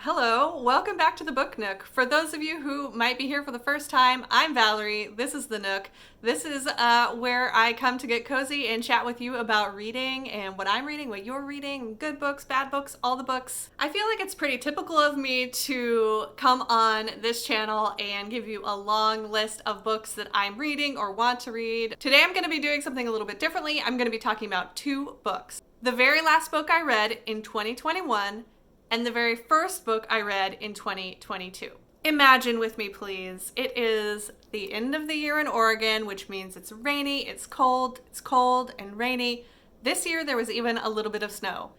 Hello, welcome back to the Book Nook. For those of you who might be here for the first time, I'm Valerie. This is the Nook. This is where I come to get cozy and chat with you about reading and what I'm reading, what you're reading, good books, bad books, all the books. I feel like it's pretty typical of me to come on this channel and give you a long list of books that I'm reading or want to read. Today I'm going to be doing something a little bit differently. I'm going to be talking about two books. The very last book I read in 2021 and the very first book I read in 2022. Imagine with me, please. It is the end of the year in Oregon, which means it's rainy, it's cold and rainy. This year there was even a little bit of snow.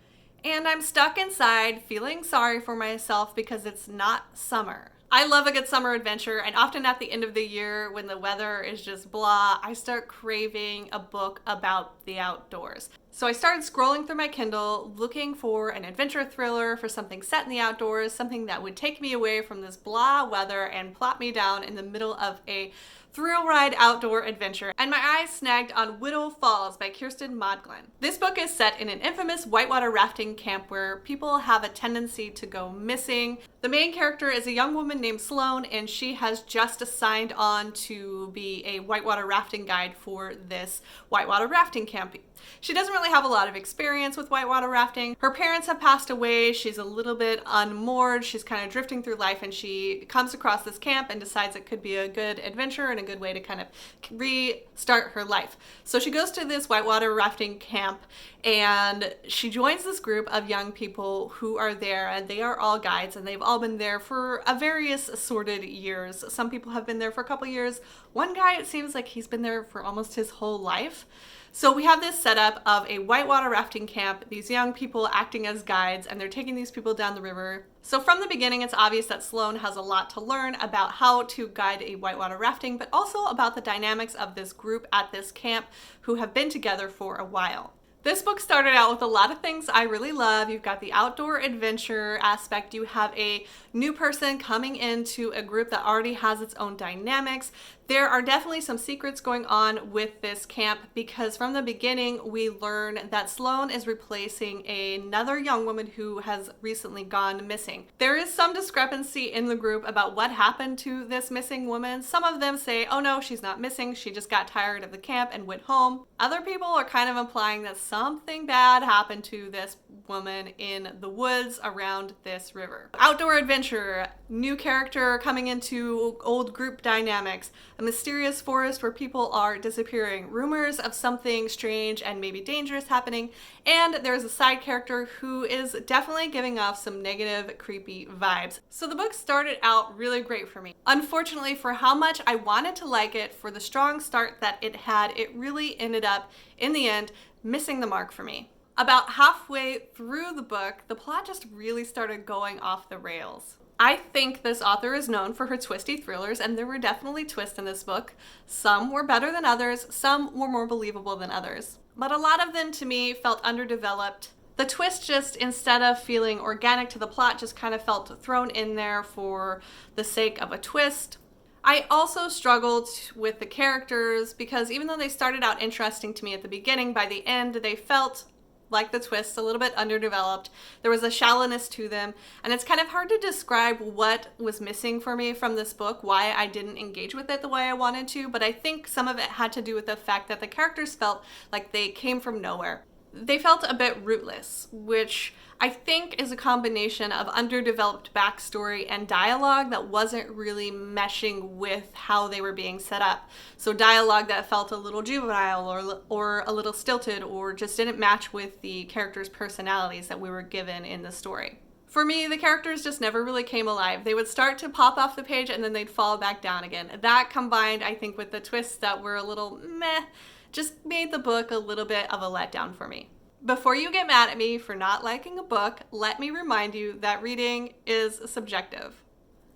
And I'm stuck inside feeling sorry for myself because it's not summer. I love a good summer adventure, and often at the end of the year when the weather is just blah, I start craving a book about the outdoors. So I started scrolling through my Kindle looking for an adventure thriller, for something set in the outdoors, something that would take me away from this blah weather and plop me down in the middle of a thrill ride outdoor adventure, and my eyes snagged on Whittle Falls by Kirsten Modglen. This book is set in an infamous whitewater rafting camp where people have a tendency to go missing. The main character is a young woman named Sloan, and she has just signed on to be a whitewater rafting guide for this whitewater rafting camp. She doesn't really have a lot of experience with whitewater rafting. Her parents have passed away. She's a little bit unmoored. She's kind of drifting through life, and she comes across this camp and decides it could be a good adventure and a good way to kind of restart her life. So she goes to this whitewater rafting camp, and she joins this group of young people who are there, and they are all guides, and they've all been there for a various assorted years. Some people have been there for a couple years. One guy, it seems like he's been there for almost his whole life. So we have this setup of a whitewater rafting camp, these young people acting as guides, and they're taking these people down the river. So from the beginning, it's obvious that Sloan has a lot to learn about how to guide a whitewater rafting, but also about the dynamics of this group at this camp who have been together for a while. This book started out with a lot of things I really love. You've got the outdoor adventure aspect. You have a new person coming into a group that already has its own dynamics. There are definitely some secrets going on with this camp because from the beginning we learn that Sloan is replacing another young woman who has recently gone missing. There is some discrepancy in the group about what happened to this missing woman. Some of them say, oh no, she's not missing, she just got tired of the camp and went home. Other people are kind of implying that something bad happened to this woman in the woods around this river. Outdoor adventure, new character coming into old group dynamics, a mysterious forest where people are disappearing, rumors of something strange and maybe dangerous happening, and there's a side character who is definitely giving off some negative, creepy vibes. So the book started out really great for me. Unfortunately, for how much I wanted to like it, for the strong start that it had, it really ended up, in the end, missing the mark for me. About halfway through the book, the plot just really started going off the rails. I think this author is known for her twisty thrillers, and there were definitely twists in this book. Some were better than others, some were more believable than others. But a lot of them, to me, felt underdeveloped. The twist just, instead of feeling organic to the plot, just kind of felt thrown in there for the sake of a twist. I also struggled with the characters because even though they started out interesting to me at the beginning, by the end they felt like the twist, a little bit underdeveloped. There was a shallowness to them, and it's kind of hard to describe what was missing for me from this book, why I didn't engage with it the way I wanted to, but I think some of it had to do with the fact that the characters felt like they came from nowhere. They felt a bit rootless, which I think is a combination of underdeveloped backstory and dialogue that wasn't really meshing with how they were being set up. So dialogue that felt a little juvenile or a little stilted or just didn't match with the characters' personalities that we were given in the story. For me, the characters just never really came alive. They would start to pop off the page and then they'd fall back down again. That combined, I think, with the twists that were a little meh, just made the book a little bit of a letdown for me. Before you get mad at me for not liking a book, let me remind you that reading is subjective.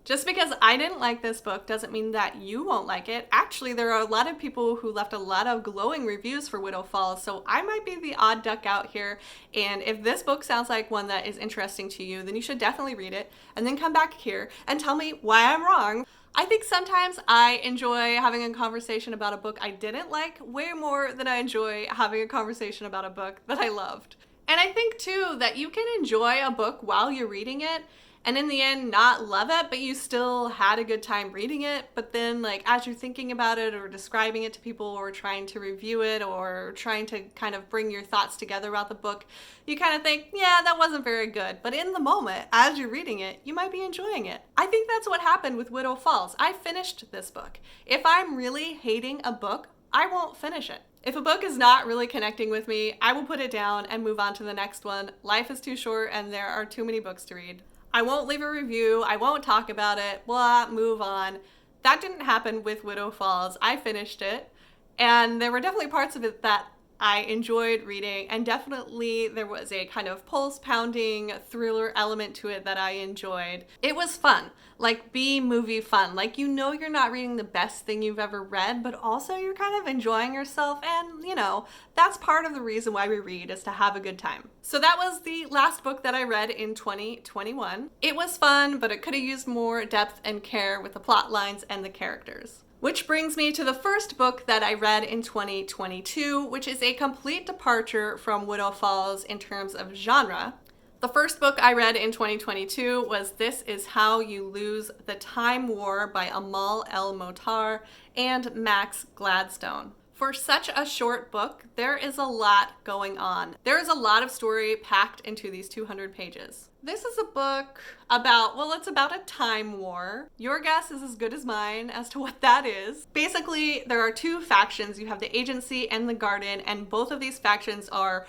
Just because I didn't like this book doesn't mean that you won't like it. Actually, there are a lot of people who left a lot of glowing reviews for Whittle Falls, so I might be the odd duck out here, and if this book sounds like one that is interesting to you, then you should definitely read it, and then come back here and tell me why I'm wrong. I think sometimes I enjoy having a conversation about a book I didn't like way more than I enjoy having a conversation about a book that I loved. And I think too that you can enjoy a book while you're reading it and in the end not love it, but you still had a good time reading it. But then like as you're thinking about it or describing it to people or trying to review it or trying to kind of bring your thoughts together about the book, you kind of think, yeah, that wasn't very good. But in the moment, as you're reading it, you might be enjoying it. I think that's what happened with Widow Falls. I finished this book. If I'm really hating a book, I won't finish it. If a book is not really connecting with me, I will put it down and move on to the next one. Life is too short and there are too many books to read. I won't leave a review, I won't talk about it, blah, move on. That didn't happen with Widow Falls. I finished it, and there were definitely parts of it that I enjoyed reading, and definitely there was a kind of pulse-pounding thriller element to it that I enjoyed. It was fun, like B-movie fun. Like, you know you're not reading the best thing you've ever read, but also you're kind of enjoying yourself, and, you know, that's part of the reason why we read, is to have a good time. So that was the last book that I read in 2021. It was fun, but it could have used more depth and care with the plot lines and the characters. Which brings me to the first book that I read in 2022, which is a complete departure from Widow Falls in terms of genre. The first book I read in 2022 was This Is How You Lose the Time War by Amal El Motar and Max Gladstone. For such a short book, there is a lot going on. There is a lot of story packed into these 200 pages. This is a book about, well, it's about a time war. Your guess is as good as mine as to what that is. Basically, there are two factions. You have the Agency and the Garden, and both of these factions are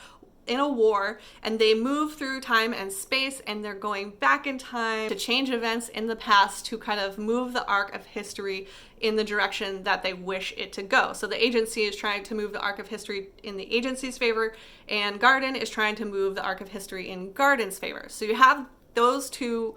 in a war, and they move through time and space, and they're going back in time to change events in the past to kind of move the arc of history in the direction that they wish it to go. So the Agency is trying to move the arc of history in the Agency's favor, and Garden is trying to move the arc of history in Garden's favor. So you have those two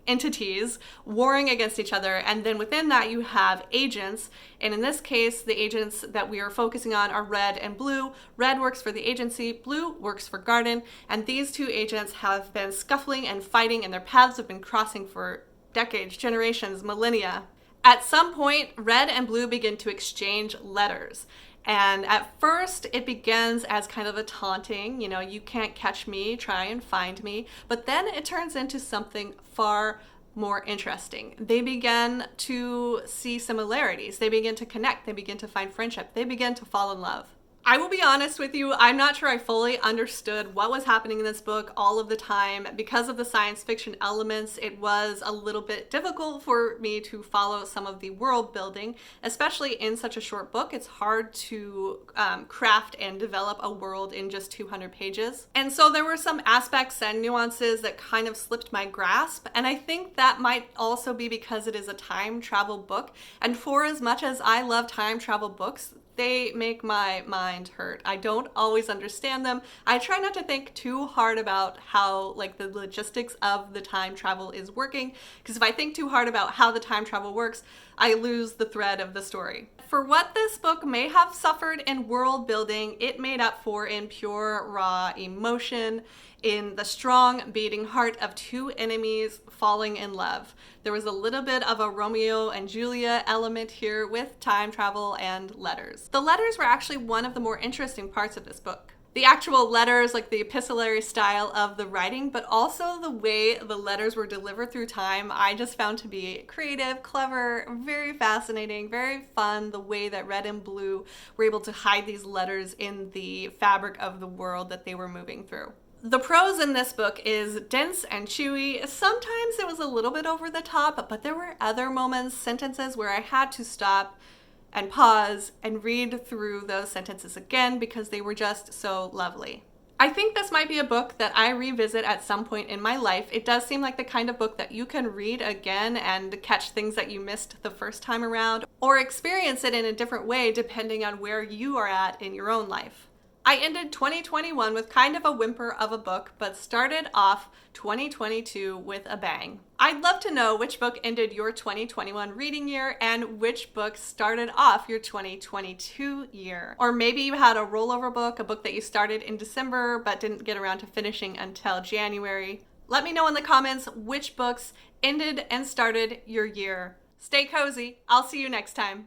entities warring against each other, and then within that you have agents, and in this case the agents that we are focusing on are red and blue. Red works for the Agency, blue works for Garden, and these two agents have been scuffling and fighting, and their paths have been crossing for decades, generations, millennia. At some point, red and blue begin to exchange letters. And at first, it begins as kind of a taunting, you know, you can't catch me, try and find me. But then it turns into something far more interesting. They begin to see similarities. They begin to connect. They begin to find friendship. They begin to fall in love. I will be honest with you, I'm not sure I fully understood what was happening in this book all of the time. Because of the science fiction elements, it was a little bit difficult for me to follow some of the world building, especially in such a short book. It's hard to craft and develop a world in just 200 pages. And so there were some aspects and nuances that kind of slipped my grasp, and I think that might also be because it is a time travel book. And for as much as I love time travel books, they make my mind hurt. I don't always understand them. I try not to think too hard about how like the logistics of the time travel is working, because if I think too hard about how the time travel works, I lose the thread of the story. For what this book may have suffered in world building, it made up for in pure raw emotion, in the strong beating heart of two enemies falling in love. There was a little bit of a Romeo and Julia element here with time travel and letters. The letters were actually one of the more interesting parts of this book. The actual letters, like the epistolary style of the writing, but also the way the letters were delivered through time, I just found to be creative, clever, very fascinating, very fun, the way that red and blue were able to hide these letters in the fabric of the world that they were moving through. The prose in this book is dense and chewy. Sometimes it was a little bit over the top, but there were other moments, sentences where I had to stop and pause and read through those sentences again because they were just so lovely. I think this might be a book that I revisit at some point in my life. It does seem like the kind of book that you can read again and catch things that you missed the first time around, or experience it in a different way depending on where you are at in your own life. I ended 2021 with kind of a whimper of a book, but started off 2022 with a bang. I'd love to know which book ended your 2021 reading year and which book started off your 2022 year. Or maybe you had a rollover book, a book that you started in December but didn't get around to finishing until January. Let me know in the comments which books ended and started your year. Stay cozy. I'll see you next time.